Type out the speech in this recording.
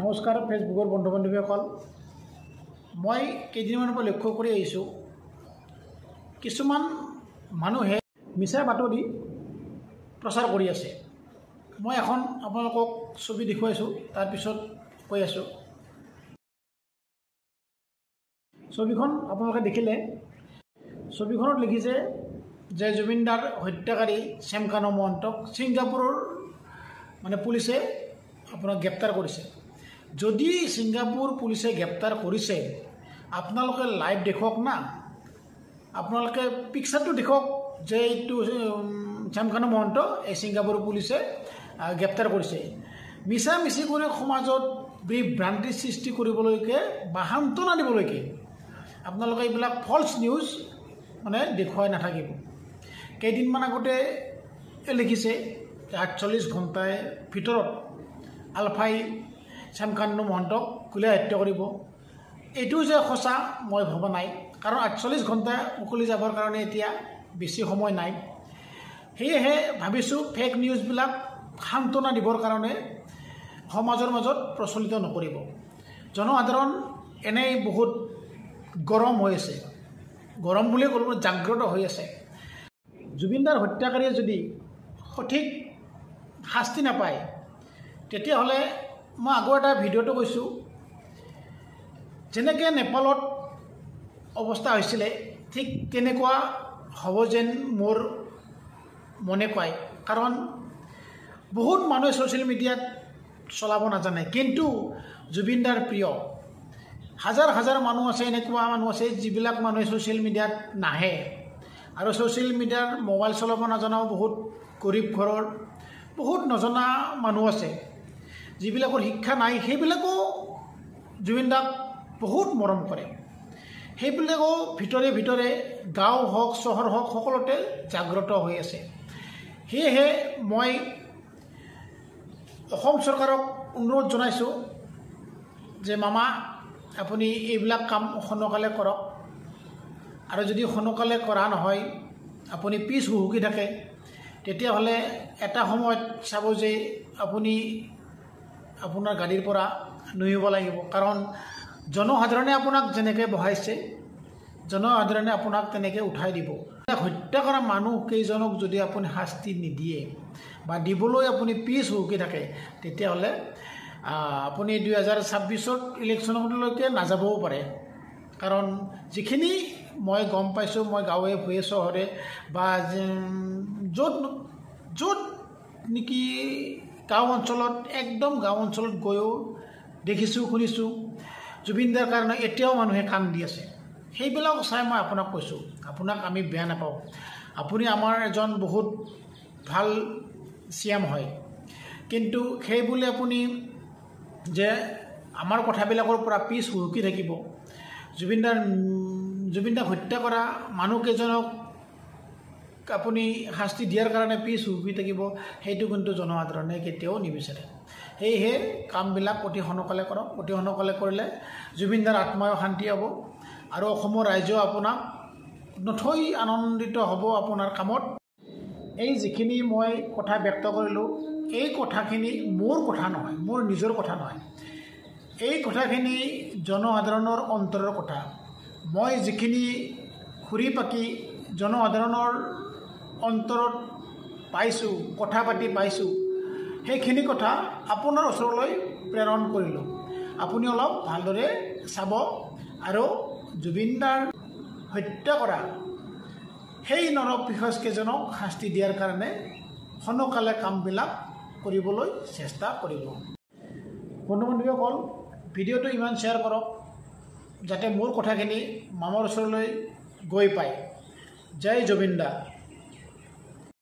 নমস্কাৰ ফেচবুকৰ বন্ধু বান্ধৱীসকল মই কেইদিনমানৰ পৰা লক্ষ্য কৰি আহিছোঁ কিছুমান মানুহে মিছা বাতৰি প্ৰচাৰ কৰি আছে। মই এখন আপোনালোকক ছবি দেখুৱাইছোঁ, তাৰ পিছত কৈ আছোঁ। ছবিখন আপোনালোকে দেখিলে, ছবিখনত লিখিছে যে জুবিনদাৰ হত্যাকাৰী শ্যামকানু মহন্তক ছিংগাপুৰৰ পুলিচে আপোনাক গ্ৰেপ্তাৰ কৰিছে। যদি ছিংগাপুৰ পুলিচে গ্ৰেপ্তাৰ কৰিছে, আপোনালোকে লাইভ দেখক না, আপোনালোকে পিকচাৰটো দেখক যে এইটো শ্যামকানু মহন্ত এই ছিংগাপুৰ পুলিচে গ্ৰেপ্তাৰ কৰিছে। মিছা মিছি কৰি সমাজত বিভ্ৰান্তি সৃষ্টি কৰিবলৈকে বা সান্তনা দিবলৈকে আপোনালোকে এইবিলাক ফল্ছ নিউজ দেখুৱাই নাথাকিব। কেইদিনমান আগতে লিখিছে 48 ঘণ্টাৰ ভিতৰত আলফাই শ্যামকানু মহন্তক গুলীয়াই হত্যা কৰিব। এইটো যে সঁচা মই ভবা নাই, কাৰণ 48 ঘণ্টা উকলি যাবৰ কাৰণে এতিয়া বেছি সময় নাই। সেয়েহে ভাবিছোঁ ফেক নিউজবিলাক সান্তনা দিবৰ কাৰণে সমাজৰ মাজত প্ৰচলিত নকৰিব। জনসাধাৰণ এনেই বহুত গৰম হৈ আছে, গৰম বুলি ক'ব, জাগ্ৰত হৈ আছে। জুবিনদাৰ হত্যাকাৰীয়ে যদি সঠিক শাস্তি নাপায়, তেতিয়াহ'লে মই আগৰ এটা ভিডিঅ'টো কৈছোঁ, যেনেকৈ নেপালত অৱস্থা হৈছিলে ঠিক তেনেকুৱা হ'ব যেন মোৰ মনে কয়। কাৰণ বহুত মানুহে ছ'চিয়েল মিডিয়াত চলাব নাজানে, কিন্তু জুবিনদাৰ প্ৰিয় হাজাৰ হাজাৰ মানুহ আছে, এনেকুৱা মানুহ আছে যিবিলাক মানুহে ছ'চিয়েল মিডিয়াত নাহে। আৰু ছ'চিয়েল মিডিয়াৰ মোবাইল চলাব নাজানাও বহুত গৰীব ঘৰৰ বহুত নজনা মানুহ আছে, যিবিলাকৰ শিক্ষা নাই। সেইবিলাকো জুবিনদাক বহুত মৰম কৰে। সেইবিলাকো ভিতৰে ভিতৰে গাঁও হওক চহৰ হওক সকলোতে জাগ্ৰত হৈ আছে। সেয়েহে মই অসম চৰকাৰক অনুৰোধ জনাইছোঁ যে মামা, আপুনি এইবিলাক কাম সোনকালে কৰক, আৰু যদি সোনকালে কৰা নহয়, আপুনি পিছ হুহুকি থাকে, তেতিয়াহ'লে এটা সময়ত চাব যে আপুনি আপোনাৰ গাড়ীৰ পৰা নুমিব লাগিব। কাৰণ জনসাধাৰণে আপোনাক যেনেকৈ বহাইছে, জনসাধাৰণে আপোনাক তেনেকৈ উঠাই দিব। হত্যা কৰা মানুহ কেইজনক যদি আপুনি শাস্তি নিদিয়ে বা দিবলৈ আপুনি পিছ হুহুকি থাকে, তেতিয়াহ'লে আপুনি 2026 ইলেকশ্যনলৈকে নাযাবও পাৰে। কাৰণ যিখিনি মই গম পাইছোঁ, মই গাঁৱে ভূঞে চহৰে বা য'ত নেকি গাঁও অঞ্চলত, একদম গাঁও অঞ্চলত গৈও দেখিছোঁ, শুনিছোঁ, জুবিনদাৰ কাৰণে এতিয়াও মানুহে কাম দি আছে। সেইবিলাক চাই মই আপোনাক কৈছোঁ, আপোনাক আমি বেয়া নাপাওঁ। আপুনি আমাৰ এজন বহুত ভাল চিএম হয়, কিন্তু সেই বুলি আপুনি যে আমাৰ কথাবিলাকৰ পৰা পিছ হুহুকি থাকিব, জুবিনদাক হত্যা কৰা মানুহকেইজনক আপুনি শাস্তি দিয়াৰ কাৰণে পিছ হুহুকি থাকিব, সেইটো কিন্তু জনসাধাৰণে কেতিয়াও নিবিচাৰে। সেয়েহে কামবিলাক অতি সোনকালে কৰক। অতি সোনকালে কৰিলে জুবিনদাৰ আত্মাও শান্তি হ'ব, আৰু অসমৰ ৰাইজেও আপোনাক নথৈ আনন্দিত হ'ব আপোনাৰ কামত। এই যিখিনি মই কথা ব্যক্ত কৰিলোঁ, এই কথাখিনি মোৰ কথা নহয়, মোৰ নিজৰ কথা নহয়। এই কথাখিনি জনসাধাৰণৰ অন্তৰৰ কথা। মই যিখিনি ঘূৰি পাকি জনসাধাৰণৰ অন্তৰত পাইছোঁ, কথা পাতি পাইছোঁ, সেইখিনি কথা আপোনাৰ ওচৰলৈ প্ৰেৰণ কৰিলোঁ। আপুনি অলপ ভালদৰে চাব, আৰু জুবিনদাৰ হত্যা কৰা সেই নৰপিশাচকেইজনক শাস্তি দিয়াৰ কাৰণে সোনকালে কামবিলাক কৰিবলৈ চেষ্টা কৰিব। বন্ধু বান্ধৱীসকল, ভিডিঅ'টো ইমান শ্বেয়াৰ কৰক যাতে মোৰ কথাখিনি মামৰ ওচৰলৈ গৈ পায়। জয় জুবিনদা।